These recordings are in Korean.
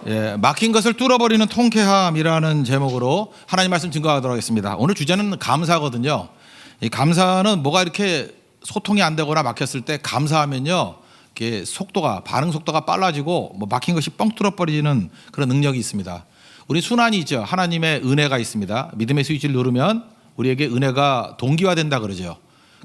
예, 막힌 것을 뚫어버리는 통쾌함이라는 제목으로 하나님 말씀 증거하도록 하겠습니다. 오늘 주제는 감사거든요. 이 감사는 뭐가 이렇게 소통이 안 되거나 막혔을 때 감사하면요, 이게 반응 속도가 빨라지고 뭐 막힌 것이 뻥 뚫어버리는 그런 능력이 있습니다. 우리 순환이 있죠. 하나님의 은혜가 있습니다. 믿음의 스위치를 누르면 우리에게 은혜가 동기화된다 그러죠.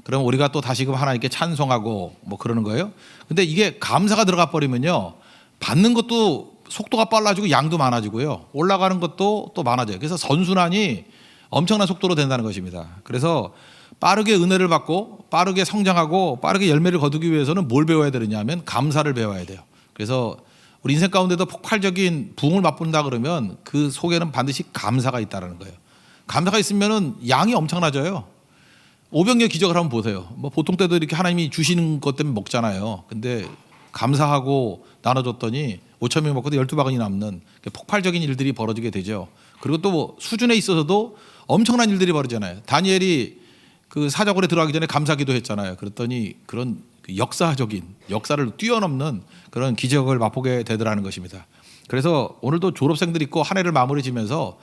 그럼 우리가 또 다시금 하나님께 찬송하고 뭐 그러는 거예요. 근데 이게 감사가 들어가 버리면요, 받는 것도 속도가 빨라지고 양도 많아지고요, 올라가는 것도 또 많아져요. 그래서 선순환이 엄청난 속도로 된다는 것입니다. 그래서 빠르게 은혜를 받고 빠르게 성장하고 빠르게 열매를 거두기 위해서는 뭘 배워야 되느냐 하면 감사를 배워야 돼요. 그래서 우리 인생 가운데도 폭발적인 부흥을 맛본다 그러면 그 속에는 반드시 감사가 있다는 거예요. 감사가 있으면 양이 엄청나져요. 오병이어 기적을 한번 보세요. 뭐 보통 때도 이렇게 하나님이 주시는 것 때문에 먹잖아요. 근데 감사하고 나눠줬더니 5천 명 먹고도 12바구니 남는 폭발적인 일들이 벌어지게 되죠. 그리고 또 수준에 있어서도 엄청난 일들이 벌어지잖아요. 다니엘이 그 사자굴에 들어가기 전에 감사기도 했잖아요. 그랬더니 그런 역사적인, 역사를 뛰어넘는 그런 기적을 맛보게 되더라는 것입니다. 그래서 오늘도 졸업생들 있고 한 해를 마무리 지면서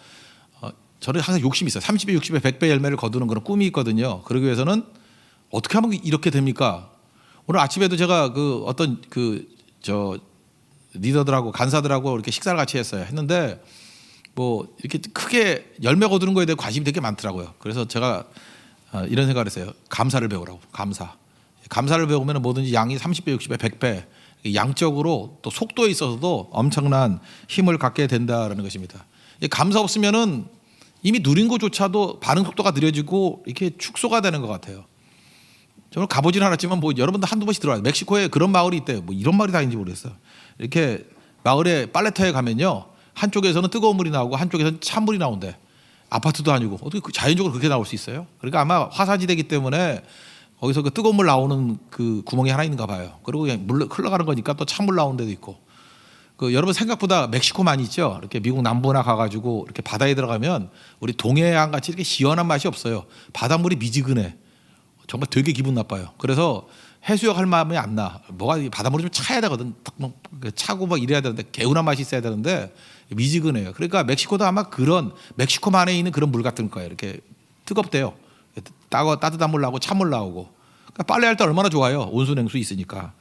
저는 항상 욕심이 있어요. 30배, 60배, 100배 열매를 거두는 그런 꿈이 있거든요. 그러기 위해서는 어떻게 하면 이렇게 됩니까? 오늘 아침에도 제가 그 어떤 리더들하고 간사들하고 이렇게 식사를 같이 했는데 뭐 이렇게 크게 열매 거두는 거에 대해 관심이 되게 많더라고요. 그래서 제가 이런 생각을 했어요. 감사를 배우라고. 감사를 배우면 뭐든지 양이 30배, 60배, 100배 양적으로 또 속도에 있어서도 엄청난 힘을 갖게 된다라는 것입니다. 감사 없으면은 이미 누린 것조차도 반응 속도가 느려지고 이렇게 축소가 되는 것 같아요. 저는 가보지는 않았지만 뭐 여러분도 한두 번씩 들어와요. 멕시코에 그런 마을이 있대요. 뭐 이런 마을이 다 있는지 모르겠어요. 이렇게 마을에 빨래터에 가면요, 한쪽에서는 뜨거운 물이 나오고 한쪽에서는 찬물이 나온대. 아파트도 아니고 어떻게 자연적으로 그렇게 나올 수 있어요? 그러니까 아마 화산지대이기 때문에 거기서 그 뜨거운 물 나오는 그 구멍이 하나 있는가 봐요. 그리고 그냥 물 흘러가는 거니까 또 찬물 나오는 데도 있고. 여러분 생각보다 멕시코 많이 있죠. 이렇게 미국 남부나 가가지고 이렇게 바다에 들어가면 우리 동해안 같이 이렇게 시원한 맛이 없어요. 바닷물이 미지근해. 정말 되게 기분 나빠요. 그래서 해수욕 할 마음이 안 나. 뭐가 바닷물이 좀 차야 되거든. 차고 막 이래야 되는데 개운한 맛이 있어야 되는데 미지근해요. 그러니까 멕시코도 아마 그런 멕시코만에 있는 그런 물 같은 거예요. 이렇게 뜨겁대요. 따뜻한 물 나오고 찬물 나오고. 그러니까 빨래할 때 얼마나 좋아요. 온수냉수 있으니까.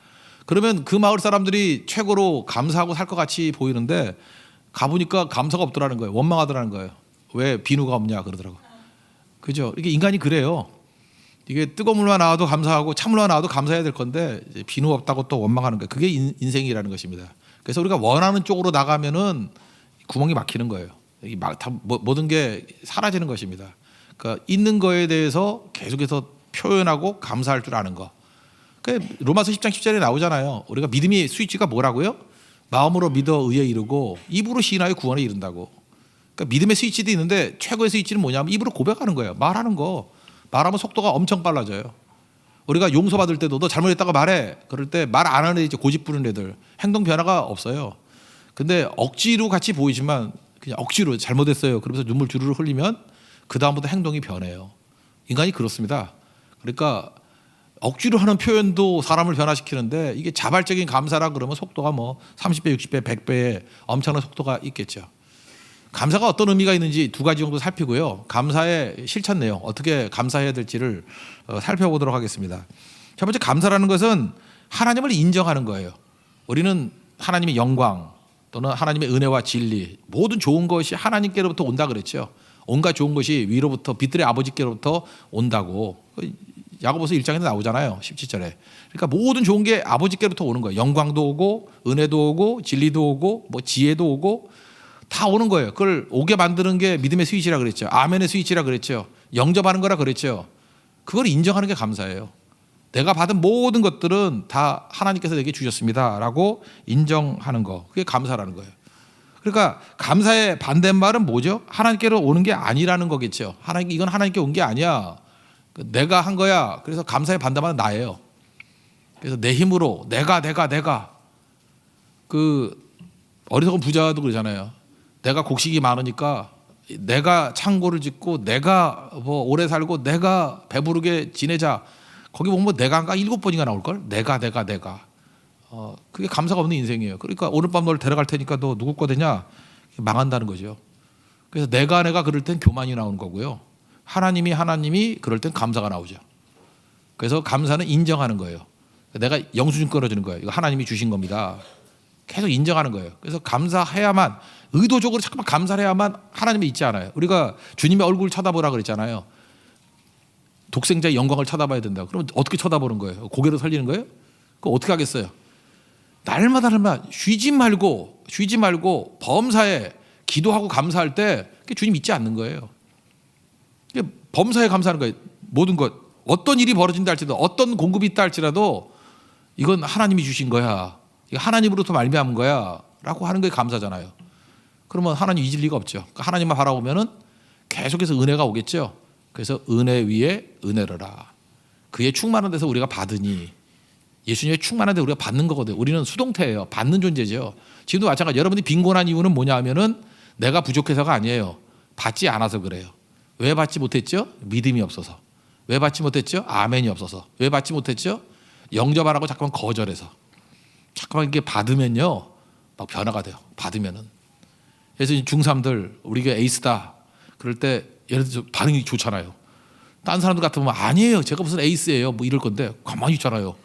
그러면 그 마을 사람들이 최고로 감사하고 살 것 같이 보이는데 가보니까 감사가 없더라는 거예요. 원망하더라는 거예요. 왜 비누가 없냐 그러더라고. 그죠? 이게 인간이 그래요. 이게 뜨거운 물만 나와도 감사하고 찬물만 나와도 감사해야 될 건데 비누 없다고 또 원망하는 거예요. 그게 인생이라는 것입니다. 그래서 우리가 원하는 쪽으로 나가면은 구멍이 막히는 거예요. 모든 게 사라지는 것입니다. 그러니까 있는 거에 대해서 계속해서 표현하고 감사할 줄 아는 거. 로마서 10장 10절에 나오잖아요. 우리가 믿음의 스위치가 뭐라고요? 마음으로 믿어 의에 이르고 입으로 시인하여 구원에 이른다고. 그러니까 믿음의 스위치도 있는데 최고의 스위치는 뭐냐면 입으로 고백하는 거예요. 말하는 거. 말하면 속도가 엄청 빨라져요. 우리가 용서받을 때도 너 잘못했다고 말해. 그럴 때 말 안 하는 애들, 고집 부르는 애들 행동 변화가 없어요. 근데 억지로 같이 보이지만 그냥 억지로 잘못했어요. 그러면서 눈물 주르르 흘리면 그 다음부터 행동이 변해요. 인간이 그렇습니다. 그러니까 억지로 하는 표현도 사람을 변화시키는데 이게 자발적인 감사라 그러면 속도가 뭐 30배, 60배, 100배의 엄청난 속도가 있겠죠. 감사가 어떤 의미가 있는지 두 가지 정도 살피고요. 감사의 실천 내용, 어떻게 감사해야 될지를 살펴보도록 하겠습니다. 첫 번째, 감사라는 것은 하나님을 인정하는 거예요. 우리는 하나님의 영광 또는 하나님의 은혜와 진리, 모든 좋은 것이 하나님께로부터 온다 그랬죠. 온갖 좋은 것이 위로부터 빛들의 아버지께로부터 온다고 야고보서 1장에 나오잖아요. 17절에. 그러니까 모든 좋은 게 아버지께로부터 오는 거예요. 영광도 오고 은혜도 오고 진리도 오고 뭐 지혜도 오고 다 오는 거예요. 그걸 오게 만드는 게 믿음의 스위치라 그랬죠. 아멘의 스위치라 그랬죠. 영접하는 거라 그랬죠. 그걸 인정하는 게 감사예요. 내가 받은 모든 것들은 다 하나님께서 내게 주셨습니다라고 인정하는 거. 그게 감사라는 거예요. 그러니까 감사의 반대말은 뭐죠? 하나님께로 오는 게 아니라는 거겠죠. 이건 하나님께 온 게 아니야. 내가 한 거야. 그래서 감사의 반대말은 나예요. 그래서 내 힘으로 내가 그 어리석은 부자도 그러잖아요. 내가 곡식이 많으니까 내가 창고를 짓고 내가 뭐 오래 살고 내가 배부르게 지내자. 거기 보면 내가가 7번인가 나올걸? 내가 그게 감사가 없는 인생이에요. 그러니까 오늘 밤 널 데려갈 테니까 너 누구 거 되냐? 망한다는 거죠. 그래서 내가 그럴 땐 교만이 나오는 거고요. 하나님이 그럴 땐 감사가 나오죠. 그래서 감사는 인정하는 거예요. 내가 영수증 끊어주는 거예요. 이거 하나님이 주신 겁니다. 계속 인정하는 거예요. 그래서 감사해야만, 의도적으로 잠깐만 감사를 해야만 하나님이 있지 않아요. 우리가 주님의 얼굴 쳐다보라 그랬잖아요. 독생자의 영광을 쳐다봐야 된다. 그럼 어떻게 쳐다보는 거예요? 고개로 살리는 거예요? 그거 어떻게 하겠어요? 날마다 쉬지 말고 범사에 기도하고 감사할 때 주님 잊지 않는 거예요. 범사에 감사하는 거예요. 모든 것, 어떤 일이 벌어진다 할지라도, 어떤 공급이 있다 할지라도 이건 하나님이 주신 거야, 이거 하나님으로부터 말미암은 거야 라고 하는 게 감사잖아요. 그러면 하나님 잊을 리가 없죠. 그러니까 하나님만 바라보면은 계속해서 은혜가 오겠죠. 그래서 은혜 위에 은혜로라. 그의 충만한 데서 우리가 받으니, 예수님의 충만한 데 우리가 받는 거거든요. 우리는 수동태예요. 받는 존재죠. 지금도 마찬가지. 여러분이 빈곤한 이유는 뭐냐 하면은 내가 부족해서가 아니에요. 받지 않아서 그래요. 왜 받지 못했죠? 믿음이 없어서. 왜 받지 못했죠? 아멘이 없어서. 왜 받지 못했죠? 영접 안 하고 잠깐만 거절해서. 잠깐만 이게 받으면요, 막 변화가 돼요. 받으면은. 그래서 중3들 우리가 에이스다 그럴 때 예를 들어서 반응이 좋잖아요. 딴 사람들 같으면 아니에요, 제가 무슨 에이스예요 뭐 이럴 건데 가만히 있잖아요.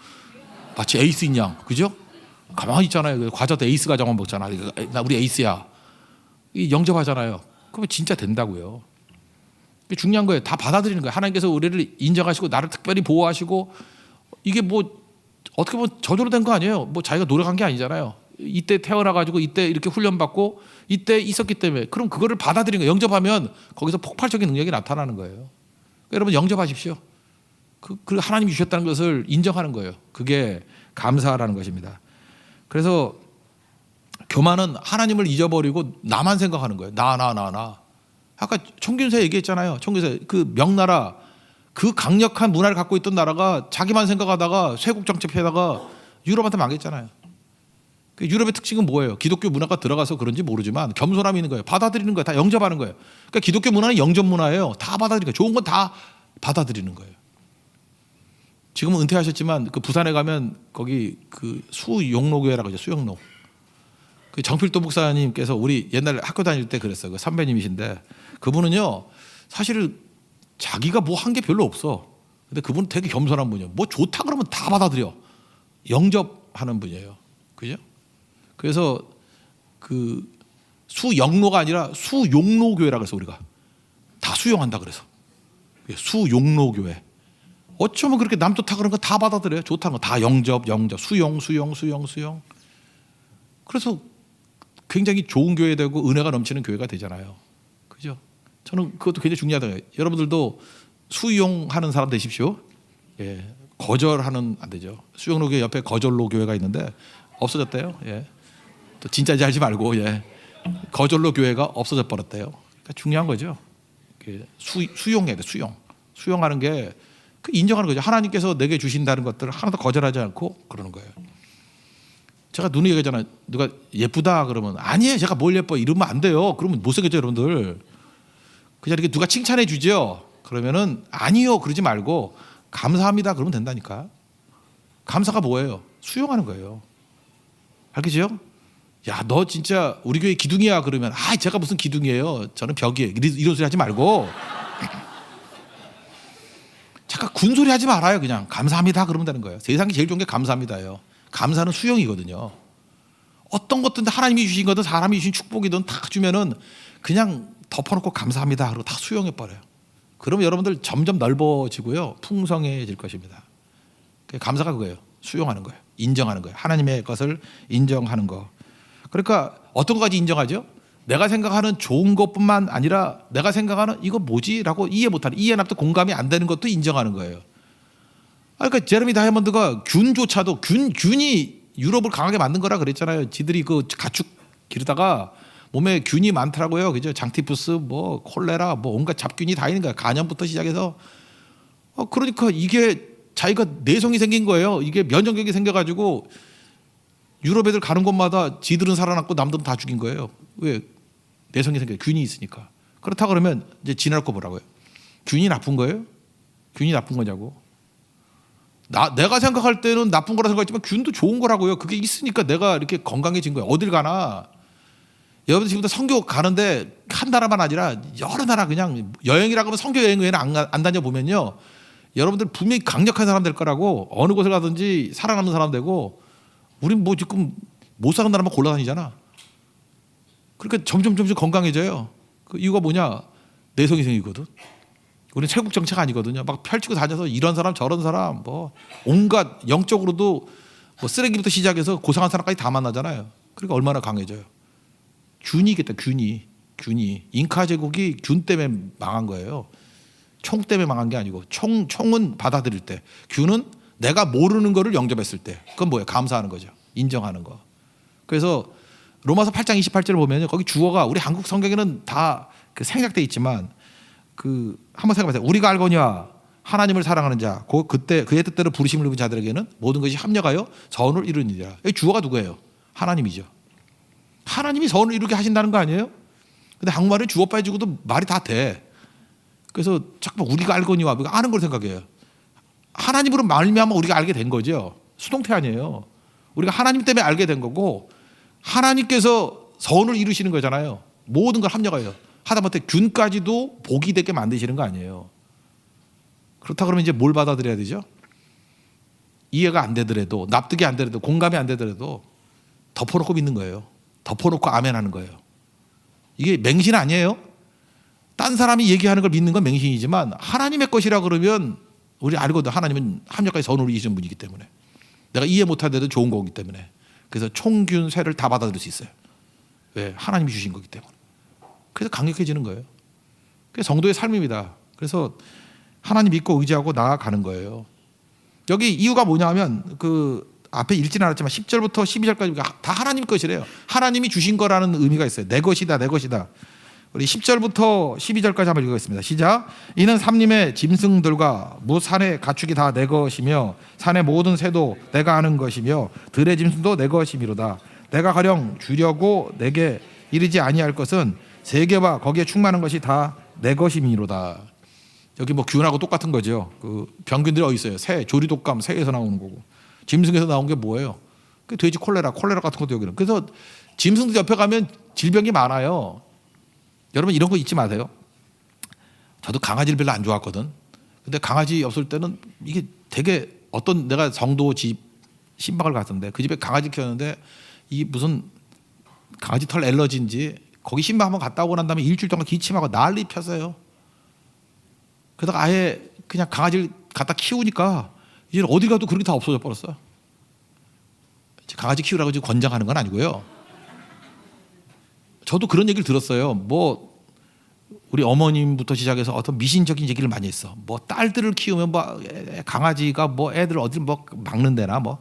마치 에이스인 양, 그죠? 가만히 있잖아요. 과자 때 에이스 과자만 먹잖아. 나 우리 에이스야. 영접하잖아요. 그러면 진짜 된다고요. 중요한 거예요. 다 받아들이는 거예요. 하나님께서 우리를 인정하시고 나를 특별히 보호하시고, 이게 뭐 어떻게 보면 저절로 된 거 아니에요. 뭐 자기가 노력한 게 아니잖아요. 이때 태어나가지고 이때 이렇게 훈련받고 이때 있었기 때문에, 그럼 그거를 받아들이는 거예요. 영접하면 거기서 폭발적인 능력이 나타나는 거예요. 그러니까 여러분 영접하십시오. 그 하나님이 주셨다는 것을 인정하는 거예요. 그게 감사라는 것입니다. 그래서 교만은 하나님을 잊어버리고 나만 생각하는 거예요. 나. 아까 청균세 얘기했잖아요. 청균세, 그 명나라, 그 강력한 문화를 갖고 있던 나라가 자기만 생각하다가 쇄국 정책하다가 유럽한테 망했잖아요. 유럽의 특징은 뭐예요? 기독교 문화가 들어가서 그런지 모르지만 겸손함이 있는 거예요. 받아들이는 거예요. 다 영접하는 거예요. 그러니까 기독교 문화는 영접 문화예요. 다 받아들이는 거예요. 좋은 건 다 받아들이는 거예요. 지금은 은퇴하셨지만 그 부산에 가면 거기 그 수용로교회라고 하죠. 수용로. 그 정필도 목사님께서 우리 옛날에 학교 다닐 때 그랬어요. 그 선배님이신데, 그분은요 사실은 자기가 뭐 한 게 별로 없어. 근데 그분은 되게 겸손한 분이에요. 뭐 좋다 그러면 다 받아들여. 영접하는 분이에요. 그죠? 그래서 그 수영로가 아니라 수용로교회라고 해서 우리가 다 수용한다 그래서 수용로교회. 어쩌면 그렇게 남 좋다 그런 거 다 받아들여요. 좋다는 거 다 영접, 수용. 그래서 굉장히 좋은 교회 되고 은혜가 넘치는 교회가 되잖아요. 그죠? 저는 그것도 굉장히 중요하다고 해요. 여러분들도 수용하는 사람 되십시오. 예, 거절하는 안 되죠. 수용로 교회 옆에 거절로 교회가 있는데 없어졌대요. 예, 또 진짜인지 알지 말고, 예, 거절로 교회가 없어져 버렸대요. 그러니까 중요한 거죠. 수용해야 돼. 수용하는 게 인정하는 거죠. 하나님께서 내게 주신다는 것들을 하나도 거절하지 않고 그러는 거예요. 제가 눈이 얘기하잖아요. 누가 예쁘다 그러면 아니에요, 제가 뭘 예뻐 이러면 안 돼요. 그러면 못생겼죠 여러분들. 그 자리에 누가 칭찬해 주죠. 그러면은 아니요 그러지 말고 감사합니다 그러면 된다니까. 감사가 뭐예요? 수용하는 거예요. 알겠죠? 야, 너 진짜 우리 교회 기둥이야 그러면 제가 무슨 기둥이에요, 저는 벽이에요, 이런 소리 하지 말고 잠깐 군소리 하지 말아요. 그냥 감사합니다 그러면 되는 거예요. 세상에 제일 좋은 게 감사합니다예요. 감사는 수용이거든요. 어떤 것든 하나님이 주신 거든 사람이 주신 축복이든 다 주면은 그냥 덮어놓고 감사합니다 그러고 다 수용해 버려요. 그러면 여러분들 점점 넓어지고요, 풍성해질 것입니다. 감사가 그거예요. 수용하는 거예요. 인정하는 거예요. 하나님의 것을 인정하는 거. 그러니까 어떤 것까지 인정하죠? 내가 생각하는 좋은 것뿐만 아니라 내가 생각하는 이거 뭐지? 라고 이해 못하는, 이해납도 공감이 안 되는 것도 인정하는 거예요. 그러니까 제레미 다이아몬드가 균조차도 균이 유럽을 강하게 만든 거라 그랬잖아요. 지들이 그 가축 기르다가 몸에 균이 많더라고요. 그죠? 장티푸스, 뭐 콜레라, 뭐 온갖 잡균이 다 있는 거야. 간염부터 시작해서. 그러니까 이게 자기가 내성이 생긴 거예요. 이게 면역력이 생겨가지고 유럽 애들 가는 곳마다 지들은 살아났고 남들은 다 죽인 거예요. 왜? 내성이 생겨요. 균이 있으니까. 그렇다 그러면 이제 지날 거 뭐라고요? 균이 나쁜 거예요? 균이 나쁜 거냐고? 내가 생각할 때는 나쁜 거라 생각했지만 균도 좋은 거라고요. 그게 있으니까 내가 이렇게 건강해진 거예요. 어딜 가나 여러분 지금부터 선교 가는데 한 나라만 아니라 여러 나라 그냥 여행이라고 하면 선교 여행 외에는 안 다녀보면요. 여러분들 분명히 강력한 사람 될 거라고. 어느 곳을 가든지 살아남는 사람 되고. 우린 뭐 지금 못 사는 나라만 골라다니잖아. 그러니까 점점 건강해져요. 그 이유가 뭐냐? 내성이 생기거든. 우리는 체국 정책 아니거든요. 막 펼치고 다녀서 이런 사람 저런 사람 뭐 온갖 영적으로도 뭐 쓰레기부터 시작해서 고상한 사람까지 다 만나잖아요. 그러니까 얼마나 강해져요. 균이겠다. 균이 잉카 제국이 균 때문에 망한 거예요. 총 때문에 망한 게 아니고 총은 받아들일 때, 균은 내가 모르는 거를 영접했을 때, 그건 뭐예요? 감사하는 거죠. 인정하는 거. 그래서 로마서 8장 28절을 보면 거기 주어가 우리 한국 성경에는 다 그 생략돼 있지만 그 한번 생각해보세요. 우리가 알거니와 하나님을 사랑하는 자, 그때 그의 뜻대로 부르심을 입은 자들에게는 모든 것이 합력하여 선을 이루느니라. 여기 주어가 누구예요? 하나님이죠. 하나님이 선을 이루게 하신다는 거 아니에요? 근데 한국말은 주어 빠지고도 말이 다 돼. 그래서 자꾸 우리가 알거니와 우리가 아는 걸 생각해요. 하나님으로 말미암아 우리가 알게 된 거죠. 수동태 아니에요. 우리가 하나님 때문에 알게 된 거고 하나님께서 선을 이루시는 거잖아요. 모든 걸 합력하여 하다못해 균까지도 복이 되게 만드시는 거 아니에요. 그렇다 그러면 이제 뭘 받아들여야 되죠? 이해가 안 되더라도, 납득이 안 되더라도, 공감이 안 되더라도 덮어놓고 믿는 거예요. 덮어놓고 아멘하는 거예요. 이게 맹신 아니에요. 딴 사람이 얘기하는 걸 믿는 건 맹신이지만 하나님의 것이라 그러면 우리 알거든. 하나님은 합력까지 선을 이루시는 분이기 때문에 내가 이해 못하더라도 좋은 거기 때문에. 그래서 총균 쇠를 다 받아들일 수 있어요. 왜? 하나님이 주신 거기 때문에. 그래서 강력해지는 거예요. 그게 성도의 삶입니다. 그래서 하나님 믿고 의지하고 나아가는 거예요. 여기 이유가 뭐냐 하면 그 앞에 읽지는 않았지만 10절부터 12절까지 다 하나님 것이래요. 하나님이 주신 거라는 의미가 있어요. 내 것이다, 내 것이다. 우리 10절부터 12절까지 한번 읽겠습니다. 시작. 이는 삼림의 짐승들과 무 산의 가축이 다 내 것이며 산의 모든 새도 내가 아는 것이며 들의 짐승도 내 것이미로다. 내가 가령 주려고 내게 이르지 아니할 것은 세계와 거기에 충만한 것이 다 내 것이미로다. 여기 뭐 균하고 똑같은 거죠. 그 병균들이 어디 있어요? 새, 조리독감, 새에서 나오는 거고. 짐승에서 나온 게 뭐예요? 그 돼지 콜레라 같은 것도 여기는. 그래서 짐승들 옆에 가면 질병이 많아요. 여러분 이런 거 잊지 마세요. 저도 강아지를 별로 안 좋아했거든. 근데 강아지 없을 때는 이게 되게 어떤 내가 성도 집 신방을 갔는데 그 집에 강아지 키웠는데 이 무슨 강아지 털 엘러지인지 거기 신방 한번 갔다 오고 난 다음에 일주일 동안 기침하고 난리 폈어요. 그러다가 아예 그냥 강아지를 갖다 키우니까 이제 어디 가도 그런 게 다 없어져 버렸어요. 강아지 키우라고 지금 권장하는 건 아니고요. 저도 그런 얘기를 들었어요. 뭐 우리 어머님부터 시작해서 어떤 미신적인 얘기를 많이 했어. 뭐 딸들을 키우면 뭐 강아지가 뭐 애들 어딜 뭐 막는데나 뭐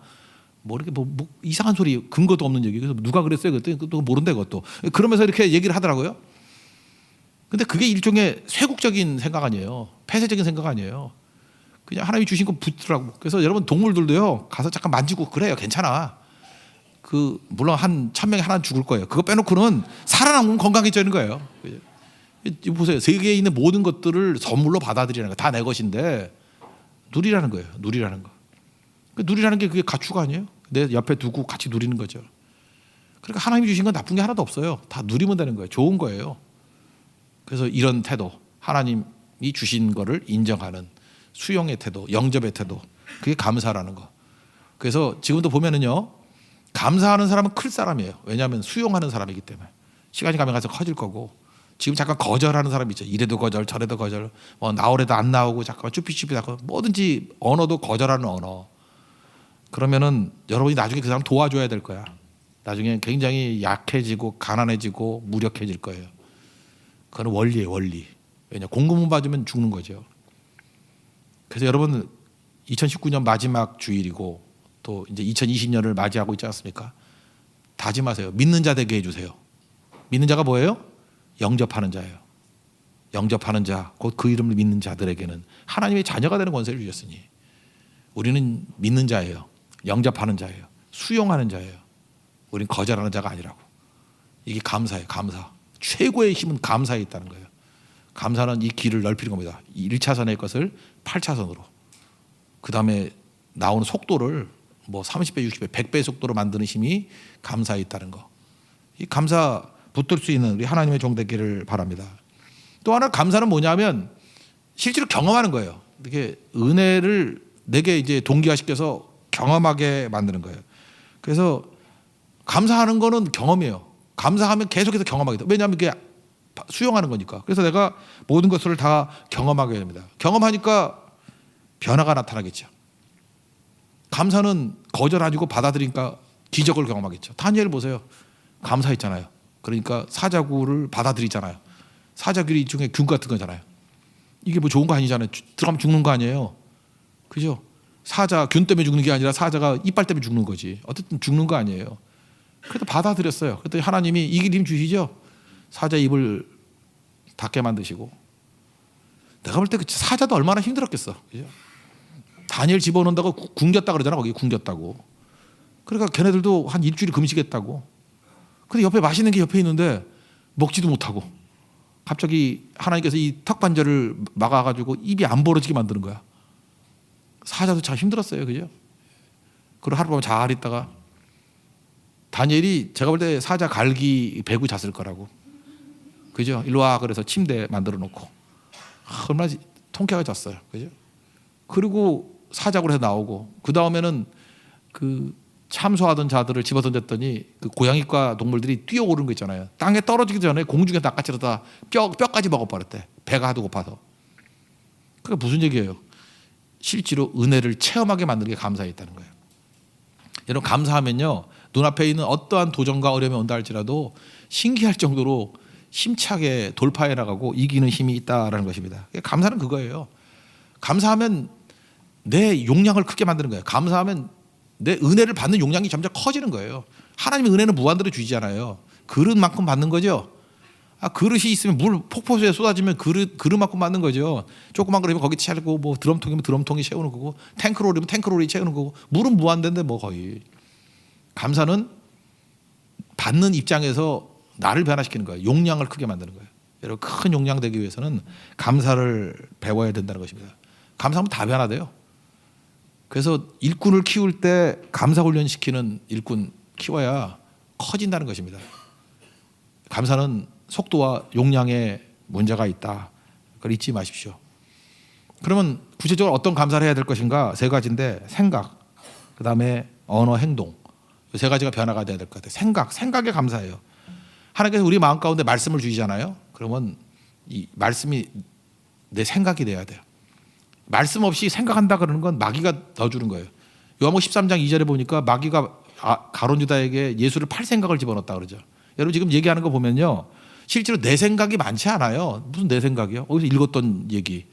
이렇게 뭐 이상한 소리 근거도 없는 얘기. 그래서 누가 그랬어요? 그때 또 모른대 그것도. 그러면서 이렇게 얘기를 하더라고요. 근데 그게 일종의 쇄국적인 생각 아니에요. 폐쇄적인 생각 아니에요. 그냥 하나님이 주신 거 붙더라고. 그래서 여러분 동물들도요 가서 잠깐 만지고 그래요. 괜찮아. 그 물론 한 1000명에 하나는 죽을 거예요. 그거 빼놓고는 살아남으면 건강해지는 거예요. 보세요. 세계에 있는 모든 것들을 선물로 받아들이는 거 다 내 것인데 누리라는 거예요. 누리라는 거. 누리라는 게 그게 가축 아니에요? 내 옆에 두고 같이 누리는 거죠. 그러니까 하나님이 주신 건 나쁜 게 하나도 없어요. 다 누리면 되는 거예요. 좋은 거예요. 그래서 이런 태도, 하나님이 주신 거를 인정하는 수용의 태도, 영접의 태도, 그게 감사라는 거. 그래서 지금도 보면은요, 감사하는 사람은 클 사람이에요. 왜냐하면 수용하는 사람이기 때문에. 시간이 가면 가서 커질 거고. 지금 잠깐 거절하는 사람이 있죠. 이래도 거절, 저래도 거절, 뭐 나오래도 안 나오고 잠깐 쭈삐쭈삐 하고 뭐든지 언어도 거절하는 언어. 그러면은 여러분이 나중에 그 사람 도와줘야 될 거야. 나중에 굉장히 약해지고 가난해지고 무력해질 거예요. 그건 원리예요, 원리. 왜냐, 공급만 받으면 죽는 거죠. 그래서 여러분 2019년 마지막 주일이고 또 이제 2020년을 맞이하고 있지 않습니까? 다짐하세요. 믿는 자 되게 해주세요. 믿는 자가 뭐예요? 영접하는 자예요. 영접하는 자, 곧 그 이름을 믿는 자들에게는 하나님의 자녀가 되는 권세를 주셨으니 우리는 믿는 자예요. 영접하는 자예요. 수용하는 자예요. 우리는 거절하는 자가 아니라고. 이게 감사예요. 감사. 최고의 힘은 감사에 있다는 거예요. 감사는 이 길을 넓히는 겁니다. 1차선의 것을 8차선으로. 그 다음에 나오는 속도를 뭐 30배, 60배, 100배의 속도로 만드는 힘이 감사에 있다는 거. 이 감사 붙들 수 있는 우리 하나님의 종 되기를 바랍니다. 또 하나 감사는 뭐냐면 실제로 경험하는 거예요. 이렇게 은혜를 내게 이제 동기화시켜서 경험하게 만드는 거예요. 그래서 감사하는 거는 경험이에요. 감사하면 계속해서 감사하게 돼. 왜냐하면 이게 수용하는 거니까. 그래서 내가 모든 것을 다 경험하게 됩니다. 경험하니까 변화가 나타나겠죠. 감사는 거절 아니고 받아들이니까 기적을 경험하겠죠. 다니엘 보세요. 감사했잖아요. 그러니까 사자굴을 받아들이잖아요. 사자굴이 중에 균 같은 거잖아요. 이게 뭐 좋은 거 아니잖아요. 들어가면 죽는 거 아니에요. 그죠? 사자 균 때문에 죽는 게 아니라 사자가 이빨 때문에 죽는 거지. 어쨌든 죽는 거 아니에요. 그래도 받아들였어요. 그랬더니 하나님이 이길 힘 주시죠. 사자 입을 닫게 만드시고. 내가 볼 때 사자도 얼마나 힘들었겠어. 그죠? 다니엘 집어넣는다고 굶겼다 그러잖아. 거기 굶겼다고. 그러니까 걔네들도 한 일주일 금식했다고. 근데 옆에 맛있는 게 옆에 있는데 먹지도 못하고 갑자기 하나님께서 이 턱관절을 막아가지고 입이 안 벌어지게 만드는 거야. 사자도 참 힘들었어요. 그죠? 그리고 하룻밤 잘 있다가 다니엘이 제가 볼 때 사자 갈기 배구 잤을 거라고. 그죠? 일로 와. 그래서 침대 만들어 놓고 얼마나 통쾌하게 잤어요. 그죠? 그리고 사자굴 해서 나오고 그 다음에는 그 참소하던 자들을 집어던졌더니 그 고양이과 동물들이 뛰어오르는 거 있잖아요. 땅에 떨어지기 전에 공중에 낚아채려다 뼈까지 먹어버렸대. 배가 하도 고파서. 그게 무슨 얘기예요? 실제로 은혜를 체험하게 만드는 게 감사에 있다는 거예요. 여러분 감사하면요. 눈앞에 있는 어떠한 도전과 어려움이 온다 할지라도 신기할 정도로 힘차게 돌파해 나가고 이기는 힘이 있다라는 것입니다. 감사는 그거예요. 감사하면 내 용량을 크게 만드는 거예요. 감사하면 내 은혜를 받는 용량이 점점 커지는 거예요. 하나님의 은혜는 무한대로 주시잖아요. 그릇만큼 받는 거죠. 그릇이 있으면 물 폭포수에 쏟아지면 그릇만큼 받는 거죠. 조그만 그릇이면 거기 채우고 뭐 드럼통이면 드럼통이 채우는 거고 탱크롤이면 탱크롤이 채우는 거고 물은 무한대인데 뭐 거의. 감사는 받는 입장에서 나를 변화시키는 거예요. 용량을 크게 만드는 거예요. 여러분 큰 용량 되기 위해서는 감사를 배워야 된다는 것입니다. 감사하면 다 변화돼요. 그래서 일꾼을 키울 때 감사 훈련 시키는 일꾼 키워야 커진다는 것입니다. 감사는 속도와 용량에 문제가 있다. 그걸 잊지 마십시오. 그러면 구체적으로 어떤 감사를 해야 될 것인가? 세 가지인데 생각, 그다음에 언어, 행동. 이 세 가지가 변화가 돼야 될 것 같아요. 생각에 감사해요. 하나님께서 우리 마음 가운데 말씀을 주시잖아요. 그러면 이 말씀이 내 생각이 돼야 돼요. 말씀 없이 생각한다 그러는 건 마귀가 넣어주는 거예요. 요한복음 13장 2절에 보니까 마귀가 가룟 유다에게 예수를 팔 생각을 집어넣었다 그러죠. 여러분 지금 얘기하는 거 보면요. 실제로 내 생각이 많지 않아요. 무슨 내 생각이요? 어디서 읽었던 얘기,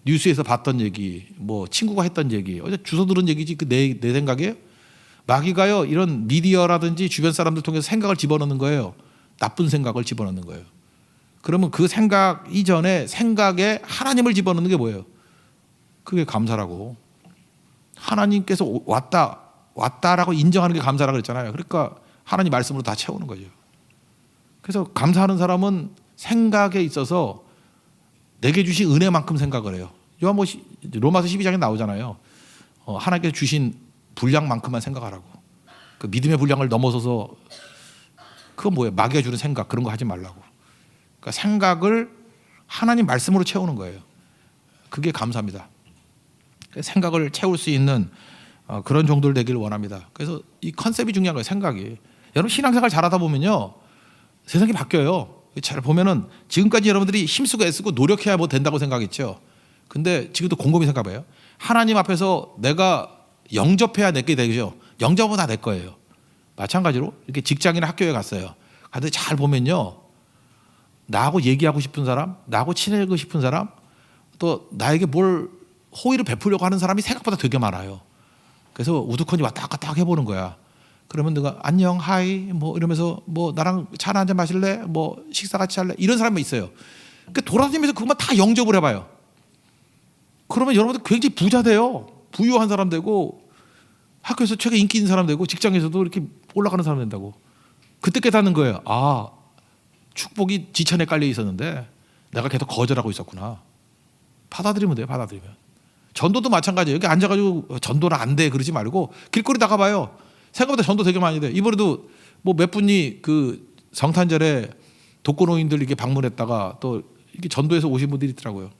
뉴스에서 봤던 얘기, 뭐 친구가 했던 얘기, 어제 주워 들은 얘기지 그 내 생각이에요? 마귀가요 이런 미디어라든지 주변 사람들 통해서 생각을 집어넣는 거예요. 나쁜 생각을 집어넣는 거예요. 그러면 그 생각 이전에 생각에 하나님을 집어넣는 게 뭐예요? 그게 감사라고. 하나님께서 왔다라고 인정하는 게 감사라고 그랬잖아요. 그러니까 하나님 말씀으로 다 채우는 거죠. 그래서 감사하는 사람은 생각에 있어서 내게 주신 은혜만큼 생각을 해요. 로마서 12장에 나오잖아요. 하나님께서 주신 분량만큼만 생각하라고. 그 믿음의 분량을 넘어서서 그건 뭐예요? 마귀가 주는 생각 그런 거 하지 말라고. 그러니까 생각을 하나님 말씀으로 채우는 거예요. 그게 감사입니다. 생각을 채울 수 있는 그런 정도를 되기를 원합니다. 그래서 이 컨셉이 중요한 거예요. 생각이. 여러분 신앙생활 잘하다 보면요. 세상이 바뀌어요. 잘 보면은 지금까지 여러분들이 힘쓰고 애쓰고 노력해야 뭐 된다고 생각했죠. 근데 지금도 곰곰이 생각해봐요. 하나님 앞에서 내가 영접해야 내게 되죠. 영접은 다 내 거예요. 마찬가지로 이렇게 직장이나 학교에 갔어요. 근데 잘 보면요. 나하고 얘기하고 싶은 사람, 나하고 친해지고 싶은 사람, 또 나에게 뭘 호의를 베풀려고 하는 사람이 생각보다 되게 많아요. 그래서 우두커니 왔다 갔다 해보는 거야. 그러면 내가 안녕, 하이, 뭐 이러면서 뭐 나랑 차나 한잔 마실래? 뭐 식사 같이 할래? 이런 사람이 있어요. 그러니까 돌아다니면서 그것만 다 영접을 해봐요. 그러면 여러분들 굉장히 부자 돼요. 부유한 사람 되고 학교에서 최고 인기 있는 사람 되고 직장에서도 이렇게 올라가는 사람 된다고. 그때 깨닫는 거예요. 아, 축복이 지천에 깔려 있었는데 내가 계속 거절하고 있었구나. 받아들이면 돼요. 받아들이면. 전도도 마찬가지예요. 여기 앉아가지고 전도는 안 돼 그러지 말고 길거리 나가봐요. 생각보다 전도 되게 많이 돼. 이번에도 뭐 몇 분이 그 성탄절에 독거노인들 이렇게 방문했다가 또 이렇게 전도해서 오신 분들이 있더라고요.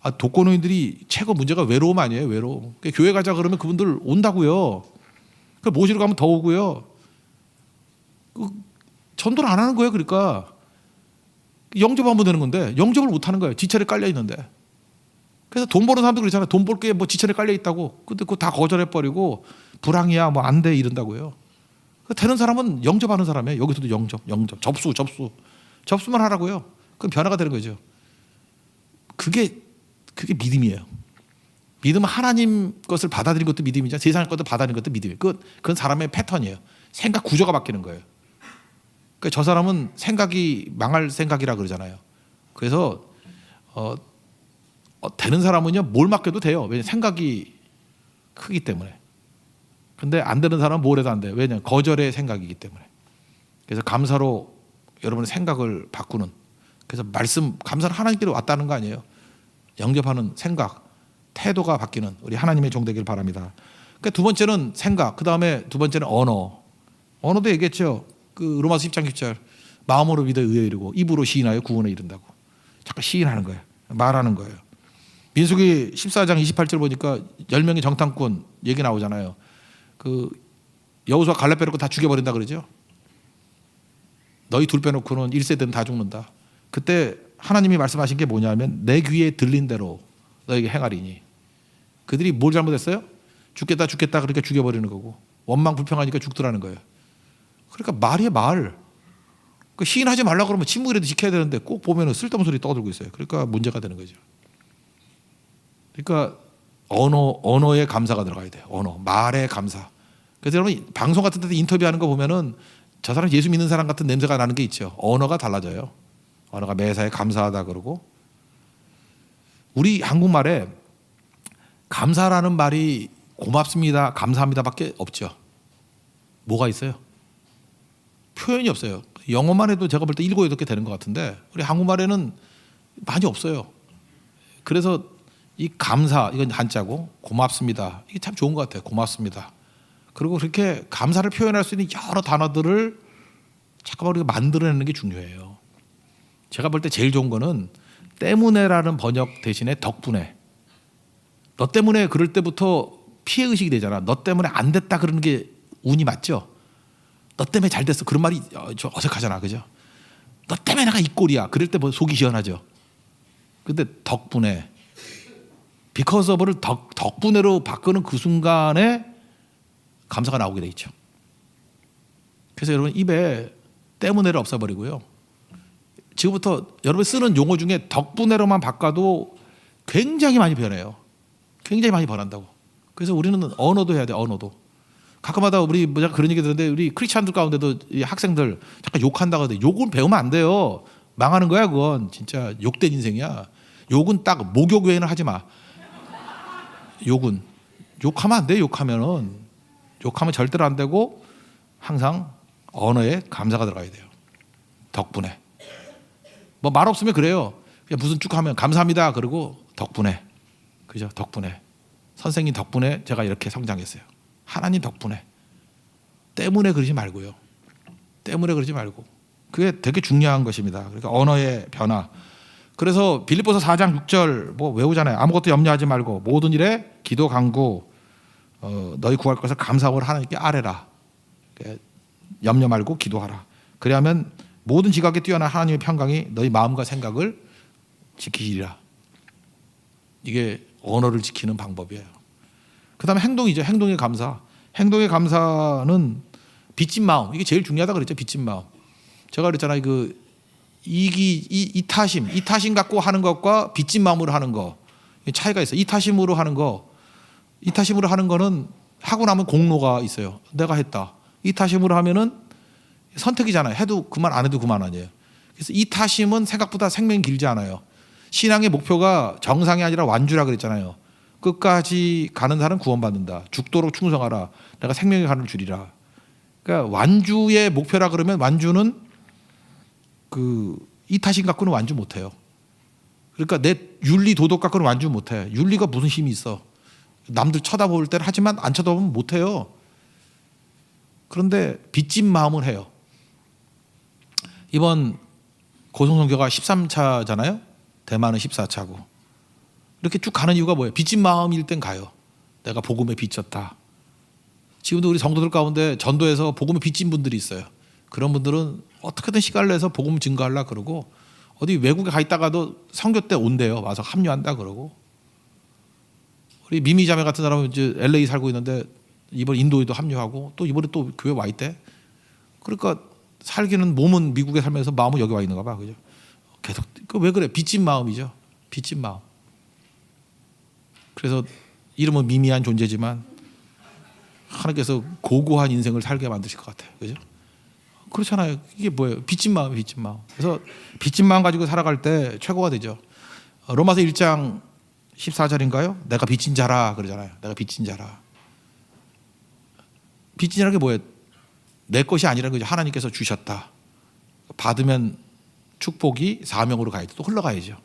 아, 독거노인들이 최고 문제가 외로움 아니에요, 외로움. 그러니까 교회 가자 그러면 그분들 온다고요. 그 모시러 가면 더 오고요. 전도를 안 하는 거예요. 그러니까 영접하면 되는 건데 영접을 못 하는 거예요. 지철에 깔려 있는데. 그래서 돈 버는 사람도 그렇잖아요. 돈 벌 게 뭐 지철에 깔려 있다고. 근데 그거 다 거절해 버리고 불황이야, 뭐 안 돼 이런다고요. 되는 사람은 영접하는 사람이에요. 여기서도 영접, 접수만 하라고요. 그럼 변화가 되는 거죠. 그게 믿음이에요. 믿음은 하나님 것을 받아들인 것도 믿음이죠. 세상 것도 받아들인 것도 믿음이에요. 그건 사람의 패턴이에요. 생각 구조가 바뀌는 거예요. 그러니까 저 사람은 생각이 망할 생각이라 그러잖아요. 그래서 되는 사람은요 뭘 맡겨도 돼요. 왜냐하면 생각이 크기 때문에. 근데 안 되는 사람은 뭘 해도 안 돼요. 왜냐하면 거절의 생각이기 때문에. 그래서 감사로 여러분의 생각을 바꾸는. 그래서 감사는 하나님께로 왔다는 거 아니에요. 영접하는 생각, 태도가 바뀌는 우리 하나님의 종 되길 바랍니다. 그러니까 두 번째는 생각, 그 다음에 두 번째는 언어. 언어도 얘기했죠. 그 로마서 10장 10절 마음으로 믿어 의에 이르고 입으로 시인하여 구원에 이른다고. 자꾸 시인하는 거예요. 말하는 거예요. 민수기 14장 28절 보니까 10명의 정탐꾼 얘기 나오잖아요. 그 여호수아 갈렙 빼놓고 다 죽여버린다 그러죠. 너희 둘 빼놓고는 1세대는 다 죽는다. 그때 하나님이 말씀하신 게 뭐냐면 내 귀에 들린 대로 너에게 행하리니. 그들이 뭘 잘못했어요? 죽겠다 그러니까 죽여버리는 거고 원망 불평하니까 죽더라는 거예요. 그러니까 말이에요, 말. 그 시인하지 말라 그러면 침묵이라도 지켜야 되는데 꼭 보면은 쓸데없는 소리 떠들고 있어요. 그러니까 문제가 되는 거죠. 그러니까 언어에 감사가 들어가야 돼요. 언어, 말에 감사. 그래서 여러분 방송 같은 데서 인터뷰하는 거 보면은 저 사람 예수 믿는 사람 같은 냄새가 나는 게 있죠. 언어가 달라져요. 언어가 매사에 감사하다 그러고. 우리 한국말에 감사라는 말이 고맙습니다, 감사합니다밖에 없죠. 뭐가 있어요? 표현이 없어요. 영어만 해도 제가 볼 때 7, 8개 되는 것 같은데 우리 한국말에는 많이 없어요. 그래서 이 감사, 이건 한자고 고맙습니다. 이게 참 좋은 것 같아요. 고맙습니다. 그리고 그렇게 감사를 표현할 수 있는 여러 단어들을 잠깐만 우리가 만들어내는 게 중요해요. 제가 볼 때 제일 좋은 거는 때문에라는 번역 대신에 덕분에. 너 때문에 그럴 때부터 피해의식이 되잖아. 너 때문에 안 됐다 그러는 게 운이 맞죠? 너 때문에 잘 됐어. 그런 말이 좀 어색하잖아. 그죠? 너 때문에 내가 이 꼴이야. 그럴 때 뭐 속이 시원하죠. 근데 덕분에 because of를 덕분에로 바꾸는 그 순간에 감사가 나오게 돼 있죠. 그래서 여러분 입에 때문에를 없애버리고요. 지금부터 여러분이 쓰는 용어 중에 덕분에로만 바꿔도 굉장히 많이 변해요. 굉장히 많이 변한다고. 그래서 우리는 언어도 해야 돼. 언어도. 가끔마다 우리 그런 얘기 들었는데 우리 크리스찬들 가운데도 이 학생들 잠깐 욕한다고 하는데 욕은 배우면 안 돼요. 망하는 거야 그건. 진짜 욕된 인생이야. 욕은 딱 목욕 외에는 하지 마. 욕은. 욕하면 안 돼. 욕하면 절대로 안 되고 항상 언어에 감사가 들어가야 돼요. 덕분에. 뭐 말 없으면 그래요. 그냥 무슨 쭉 하면 감사합니다. 그리고 덕분에. 그죠? 덕분에. 선생님 덕분에 제가 이렇게 성장했어요. 하나님 덕분에. 때문에 그러지 말고요. 때문에 그러지 말고. 그게 되게 중요한 것입니다. 그러니까 언어의 변화. 그래서 빌립보서 4장 6절 뭐 외우잖아요. 아무것도 염려하지 말고 모든 일에 기도 간구 너희 구할 것을 감사함으로 하나님께 아뢰라. 염려 말고 기도하라. 그래야면 모든 지각에 뛰어난 하나님의 평강이 너희 마음과 생각을 지키리라. 이게 언어를 지키는 방법이에요. 그 다음에 행동이죠. 행동의 감사. 행동의 감사는 빚진 마음. 이게 제일 중요하다 그랬죠. 빚진 마음. 제가 그랬잖아요. 이타심 갖고 하는 것과 빚진 마음으로 하는 거 차이가 있어요. 이타심으로 하는 거는 하고 나면 공로가 있어요. 내가 했다. 이타심으로 하면은 선택이잖아요. 해도 그만 안 해도 그만 아니에요. 그래서 이타심은 생각보다 생명이 길지 않아요. 신앙의 목표가 정상이 아니라 완주라 그랬잖아요. 끝까지 가는 사람은 구원받는다. 죽도록 충성하라. 내가 생명의 간을 주리라. 그러니까 완주의 목표라 그러면 완주는 이타심 갖고는 완주 못해요. 그러니까 내 윤리 도덕 갖고는 완주 못해. 윤리가 무슨 힘이 있어? 남들 쳐다볼 때는 하지만 안 쳐다보면 못해요. 그런데 빚진 마음을 해요. 이번 고성선교가 13차잖아요. 대만은 14차고. 이렇게 쭉 가는 이유가 뭐예요? 빚진 마음일 땐 가요. 내가 복음에 빚졌다. 지금도 우리 성도들 가운데 전도에서 복음에 빚진 분들이 있어요. 그런 분들은 어떻게든 시간을 내서 복음 증거하려고 그러고 어디 외국에 가 있다가도 선교 때 온대요. 와서 합류한다 그러고. 우리 미미 자매 같은 사람은 이제 LA 살고 있는데 이번 인도에도 합류하고 또 이번에 또 교회 와 있대. 그러니까 살기는 몸은 미국에 살면서 마음은 여기 와 있는가 봐. 그죠? 계속 왜 그래? 빚진 마음이죠. 빚진 마음. 그래서 이름은 미미한 존재지만 하나님께서 고고한 인생을 살게 만드실 것 같아요. 그죠? 그렇잖아요. 이게 뭐예요? 빚진 마음이 빚진 마음. 그래서 빚진 마음 가지고 살아갈 때 최고가 되죠. 로마서 1장 14절인가요? 내가 빚진 자라 그러잖아요. 내가 빚진 자라. 빚진 자라는 게 뭐예요? 내 것이 아니라는 거죠. 하나님께서 주셨다. 받으면 축복이 사명으로 가야죠. 또 흘러가야죠.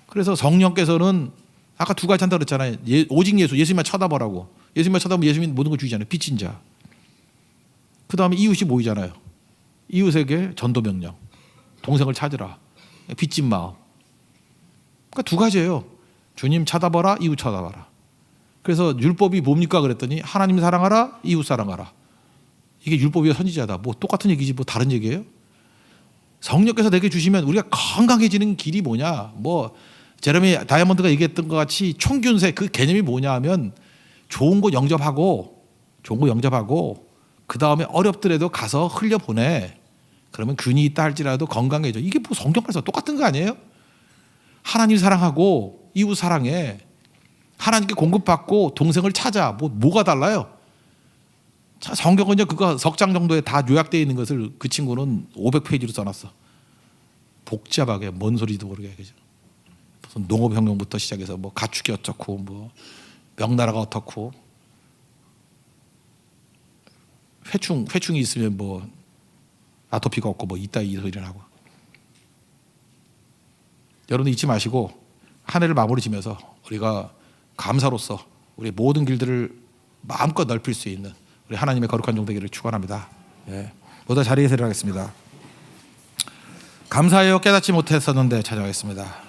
그래서 성령께서는 아까 두 가지 한다고 그랬잖아요. 오직 예수님만 쳐다보라고. 예수님만 쳐다보면 예수님이 모든 걸 주시잖아요. 빚진 자. 그 다음에 이웃이 모이잖아요. 이웃에게 전도 명령. 동생을 찾으라. 빚진 마음. 그러니까 두 가지예요. 주님 쳐다봐라, 이웃 쳐다봐라. 그래서 율법이 뭡니까 그랬더니 하나님 사랑하라, 이웃 사랑하라. 이게 율법이야 선지자다. 뭐 똑같은 얘기지 뭐 다른 얘기예요? 성령께서 내게 주시면 우리가 건강해지는 길이 뭐냐? 뭐 제레미 다이아몬드가 얘기했던 것 같이 총균세 그 개념이 뭐냐 하면 좋은 거 영접하고 그 다음에 어렵더라도 가서 흘려보내. 그러면 균이 있다 할지라도 건강해져. 이게 뭐 성경 말씀 똑같은 거 아니에요? 하나님 사랑하고 이웃 사랑해. 하나님께 공급받고 동생을 찾아. 뭐가 달라요? 자, 성경은 이제 그거 석 장 정도에 다 요약되어 있는 것을 그 친구는 500페이지로 써놨어. 복잡하게 뭔 소리도 모르게. 그죠? 무슨 농업혁명부터 시작해서 뭐 가축이 어떻고 뭐 명나라가 어떻고 회충이 있으면 뭐 아토피가 없고 뭐 이따 이 소리를 하고. 여러분 잊지 마시고 한 해를 마무리 지면서 우리가 감사로서 우리 모든 길들을 마음껏 넓힐 수 있는 우리 하나님의 거룩한 종 되기를 축원합니다. 예. 모두 자리에서 일어나겠습니다. 감사해요 깨닫지 못했었는데 찾아가겠습니다.